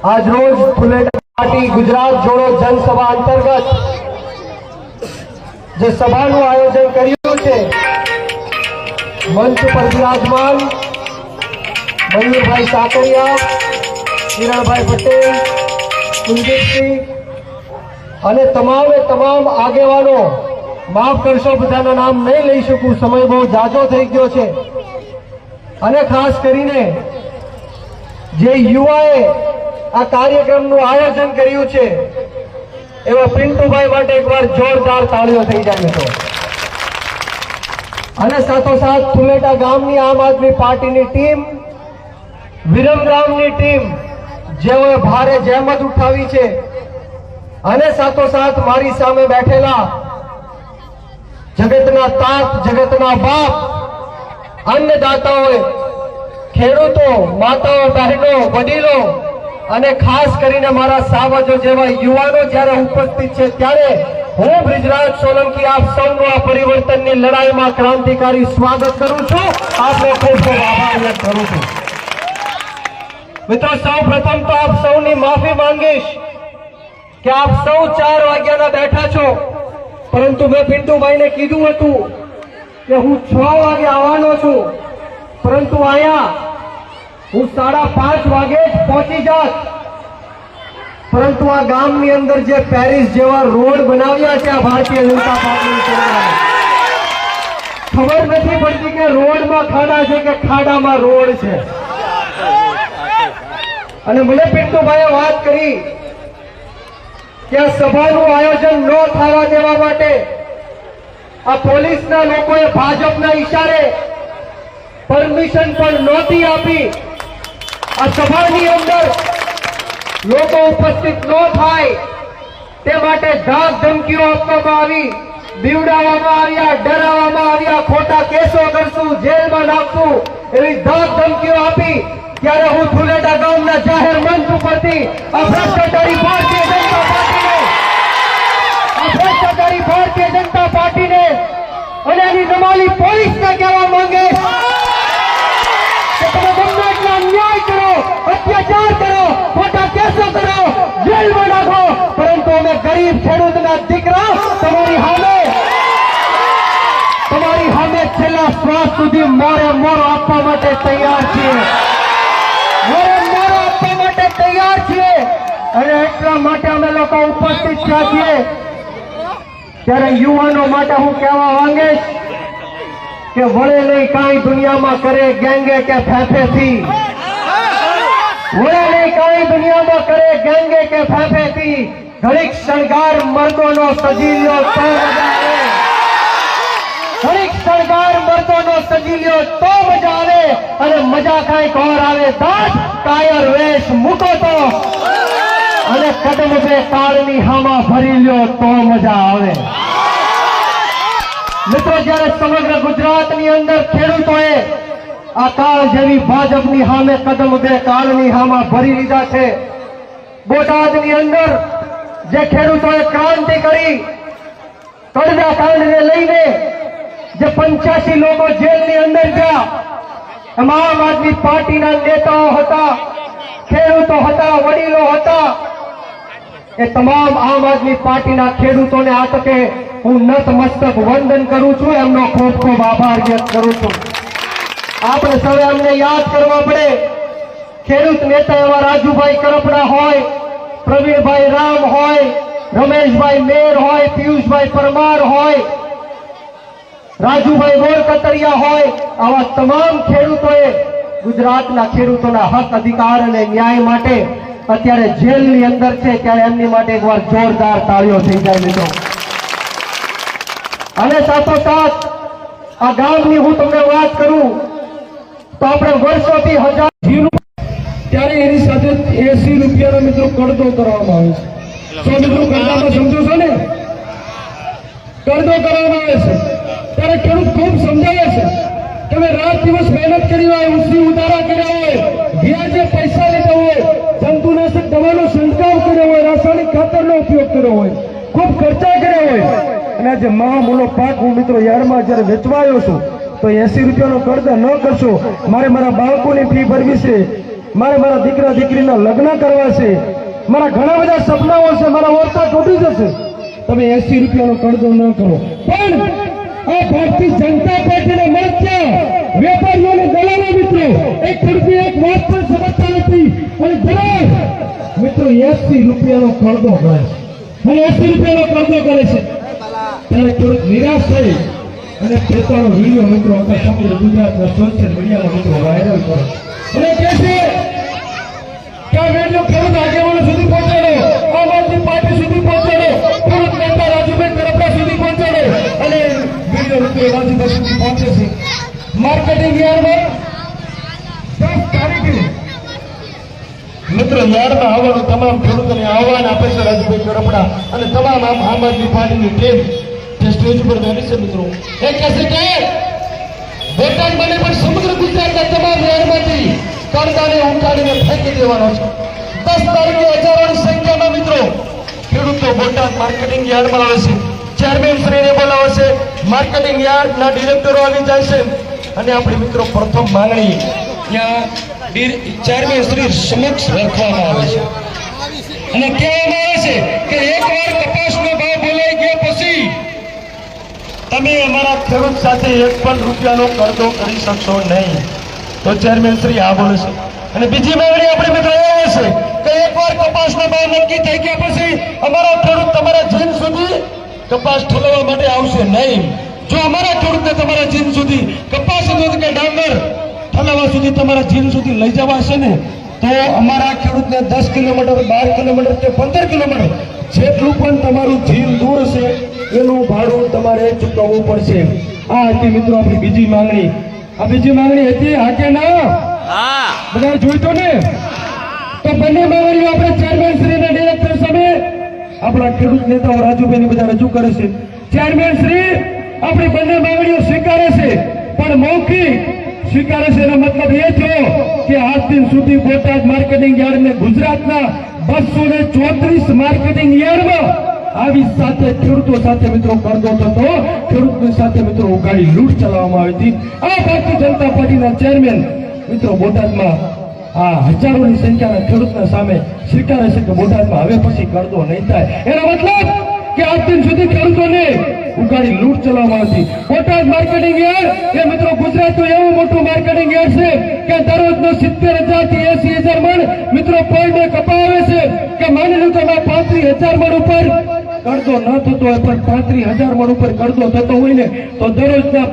आज रोज फुलेटा पार्टी गुजरात जोड़ो जनसभा अंतर्गत जो सभाનું આયોજન કર્યું છે મંચ પર વિરાજમાન મયુરભાઈ સાકરિયા, કિરણભાઈ પટેલ, કુલદીપસિંહ અને તમામે તમામ આગેવાનો, માફ કરશો બધાના નામ નહીં લઈ શકું, સમય બહુ જાજો થઈ ગયો છે. અને ખાસ કરીને જે યુવાએ આ કાર્યક્રમનું આયોજન કર્યું છે એવા પિન્ટુભાઈ માટે એકવાર જોરદાર તાળીઓ થઈ જાય તો. અને સાથોસાથ ફુલેટા ગામની આમ આદમી પાર્ટીની ટીમ, વિરમગામની ટીમ જેઓએ ભારે જહેમત ઉઠાવી છે, અને સાથોસાથ મારી સામે બેઠેલા જગતના તાત, જગતના બાપ, અન્નદાતાઓએ, ખેડૂતો, માતાઓ, બહેનો, વડીલો અને ખાસ કરીને મારા સાવજો જેવા યુવાનો જ્યારે ઉપસ્થિત છે ત્યારે હું બ્રિજરાજ સોલંકી આપ સૌનું આ પરિવર્તનની લડાઈમાં ક્રાંતિકારી સ્વાગત કરું છું. આપનો ખૂબ ખૂબ આભાર વ્યક્ત કરું છું. મિત્રો, સૌ પ્રથમ તો આપ સૌની માફી માંગીશ કે આપ સૌ 4 વાગ્યાના બેઠા છો, પરંતુ મેં પિન્ટુભાઈને કીધું હતું કે હું 6 વાગે આવવાનો છું, પરંતુ અહીંયા હું 5:30 વાગે જ પહોંચી જાત. પરંતુ આ ગામની અંદર જે પેરિસ જેવા રોડ બનાવ્યા છે આ ભારતીય જનતા પાર્ટીની સરકારે, ખબર નથી પડતી કે રોડમાં ખાડા છે કે ખાડામાં રોડ છે. અને મને પિન્ટુભાઈએ વાત કરી કે આ સભાનું આયોજન ન થવા દેવા માટે આ પોલીસના લોકોએ ભાજપના ઈશારે પરમિશન પણ નહોતી આપી. આ સભાની અંદર લોકો ઉપસ્થિત ન થાય તે માટે ધાક ધમકીઓ આપવામાં આવી, બીવડાવવામાં આવ્યા, ડરાવવામાં આવ્યા, ખોટા કેસો કરશું, જેલમાં નાખશું એવી ધાક ધમકીઓ આપી. ત્યારે હું ફુલેટા ગામના જાહેર મંચ ઉપરથી આ ભ્રષ્ટાચારી ભારતીય જનતા પાર્ટીને અને એની નમાલી પોલીસને કહેવા માંગે કે તમે ગમે એટલા અન્યાય કરો, અત્યાચાર કરો, ખોટા કેસો કરો, જેલમાં નાખો, પરંતુ અમે ગરીબ ખેડૂતના દીકરા તમારી સામે છેલ્લા શ્વાસ સુધી મોરે મોરો આપવા માટે તૈયાર છીએ. અને એટલા માટે અમે લોકો ઉપસ્થિત થયા છીએ. ત્યારે યુવાનો માટે હું કહેવા માંગીશ કે વળે નહીં કાંઈ દુનિયામાં કરે ગેંગે કે ફેફેથી, વળે નહીં કાંઈ દુનિયામાં કરે ગેંગે કે ફેફેથી, ઘડીક શણગાર મર્દોનો સજીલ્યો તો મજા આવે, ઘડીક શણગાર મર્દોનો સજીલ્યો તો મજા આવે, અને મજા કાંઈક ઓર આવે, દાંત કાયર વેશ મૂકો તો અને કદમ બે કાળની હામાં ભરી લ્યો તો મજા આવે. મિત્રો, જ્યારે સમગ્ર ગુજરાતની અંદર ખેડૂતોએ આ કાળ જેવી ભાજપની સામે કદમ બે કાળની હામાં ભરી લીધા છે, બોટાદની અંદર જે ખેડૂતોએ ક્રાંતિ કરી, કડદા કાંડને લઈને જે 85 લોકો જેલની અંદર ગયા, એમાં આમ આદમી પાર્ટીના નેતાઓ હતા, ખેડૂતો હતા, વડીલો હતા. એ તમામ આમ આદમી પાર્ટીના ખેડૂતોને આ તકે હું નતમસ્તક વંદન કરું છું, એમનો ખૂબ ખૂબ આભાર વ્યક્ત કરું છું. આપણે સૌએ અમને યાદ કરવા પડે. ખેડૂત નેતા એવા રાજુભાઈ કરપડા હોય, પ્રવીણભાઈ રામ હોય, રમેશભાઈ મેર હોય, પિયુષભાઈ પરમાર હોય, રાજુભાઈ ગોરકતરિયા હોય, આવા તમામ ખેડૂતોએ ગુજરાતના ખેડૂતોના હક, અધિકાર અને ન્યાય માટે અત્યારે જેલની અંદર છે. ત્યારે એમની માટે એકવાર જોરદાર તાળીઓ થઈ જાય મિત્રો. અને સાથોસાથ આ ગામની હું તમને વાત કરું તો આપણે વર્ષોથી 1000 ત્યારે એની સાથે 80 રૂપિયાનો મિત્રો કરદો કરવામાં આવે છે. તો મિત્રો કરદામાં સમજો છો ને, કરદો કરવામાં આવે છે. ત્યારે ખેડૂત ખૂબ સમજાવે છે કે મેં રાત દિવસ મહેનત કરી હોય, ઉસી ઉતારા કર્યા હોય, વ્યાજે પૈસા લીધા હોય, જંતુનાશક દવાનો છંટકાવ કર્યો હોય, રાસાયણિક ખાતરનો ઉપયોગ કર્યો હોય, ખૂબ ખર્ચા કર્યા હોય, અને આજે મહામૂલો પાક હું મિત્રો યાર્ડમાં જયારે વેચવા આવ્યો છું તો 80 રૂપિયાનો કરદા ન કરશો, મારે મારા બાળકોની ફી ભરવી છે, મારે મારા દીકરા દીકરીના લગ્ન કરવા છે, મારા ઘણા બધા સપનાઓ છે, મારા ઓરતા તૂટી જશે, તમે 80 રૂપિયાનો કરજો ન કરો. પણ આ ભારતીય જનતા પાર્ટીના મોરચા વેપારીઓને દલાલો મિત્રો એક રૂપિયા એક વાત પણ સમજતા નથી અને દલાલ મિત્રો 80 રૂપિયાનો કરજો કરે છે અને 80 રૂપિયાનો કરજો કરે છે. ત્યારે થોડુંક નિરાશ થઈ અને પોતાનો વિડીયો મિત્રો આખા સમગ્ર ગુજરાતના સોશિયલ મીડિયામાં મિત્રો વાયરલ કરો અને કહે છે કે આ વિડીયો ખેડૂત આગેવાનો સુધી પહોંચાડો, આમ આદમી પાર્ટી સુધી પહોંચાડો, ખેડૂત નેતા રાજુભાઈ કરપડા સુધી પહોંચાડો અને વિડીયો મિત્રો રાજુભાઈ સુધી પહોંચે છે. માર્કેટિંગ યાર્ડમાં 10 તારીખે મિત્રો યાર્ડમાં આવવાનું તમામ ખેડૂતોને આહવાન આપે છે રાજુભાઈ કરપડા અને તમામ આમ આદમી પાર્ટીની ટીમ જે સ્ટેજ ઉપર બેઠી છે મિત્રો. એ કહે છે કે બોટાદ બને પણ સમગ્ર ગુજરાતના તમામ યાર્ડમાંથી કાંદાને ઉકાળીને ફેંકી દેવાનો છે. 10 તારીખે હજારોની સંખ્યામાં મિત્રો ખેડૂતો બોટાદ માર્કેટિંગ યાર્ડમાં આવે છે. ચેરમેન શ્રીને બોલાવે છે, માર્કેટિંગ યાર્ડના ડિરેક્ટરો આવી જાય છે અને આપણી મિત્રો પ્રથમ માંગણી ત્યાં ચેરમેન શ્રી સમક્ષ રાખવામાં આવે છે અને કહેવામાં આવે છે કે એકવાર કપાસનો ભાવ બોલાઈ ગયો પછી તમે અમારા ખેડૂત સાથે 1 પણ રૂપિયાનો કરજો કરી શકશો નહીં. તો ચેરમેન શ્રી આ બોલે છે. અને બીજી માંગણી આપણે મિત્રો એ છે કે એકવાર કપાસનો ભાવ નક્કી થઈ ગયા પછી અમારા ખેડૂત તમારા જીન સુધી કપાસ ઠલવવા માટે આવશે નહીં. જો અમારા ખેડૂતને તમારા જીન સુધી કપાસ દૂધ કે ડાંગર ઠલવવા સુધી તમારા જીન સુધી લઈ જવા હશે ને તો અમારા ખેડૂતને 10 કિલોમીટર 12 કિલોમીટર કે 15 કિલોમીટર જેટલું પણ તમારું જીન દૂર છે એનું ભાડું તમારે ચૂકવવું પડશે. આ હતી મિત્રો આપણી બીજી માંગણી. આ બીજી માંગણી હતી હા કે ના? બધા જોઈતો ને? તો બંને માંગણીઓ આપણે ચેરમેન શ્રીના ડિરેક્ટર સામે આપણા ખેડૂત નેતાઓ રાજુભાઈ બધા રજૂ કરે છે. ચેરમેન શ્રી આપણી બંને માંગણીઓ સ્વીકારે છે પણ મૌખિક સ્વીકારે છે. એનો મતલબ એ થયો કે આજ દિન સુધી બોટાદ માર્કેટિંગ યાર્ડને ગુજરાતના 234 માર્કેટિંગ યાર્ડમાં આવી સાથે ખેડૂતો સાથે મિત્રો કરતો થતો, ખેડૂતની સાથે મિત્રો ઉગાડી લૂંટ ચલાવવામાં આવી હતી. આ ભારતીય જનતા પાર્ટીના ચેરમેન મિત્રો બોટાદમાં આ હજારોની સંખ્યાના ખેડૂતના સામે સ્વીકારે છે કે બોટાદમાં હવે પછી કરતો નહીં થાય. એનો મતલબ કે આજ દિન સુધી ખેડૂતોને ઉગાડી લૂંટ ચલાવવામાં હતી. બોટાદ માર્કેટિંગ યાર્ડ એ મિત્રો ગુજરાતનું એવું મોટું માર્કેટિંગ યાર્ડ છે કે દરરોજનો 70,000 થી 80,000 મણ મિત્રો પર ડે કપા આવે છે કે માની લો તમે 35,000 મણ ઉપર કરતો ન થતો હોય પણ 35,000 મણ ઉપર કરતો થતો હોય ને તો દરરોજના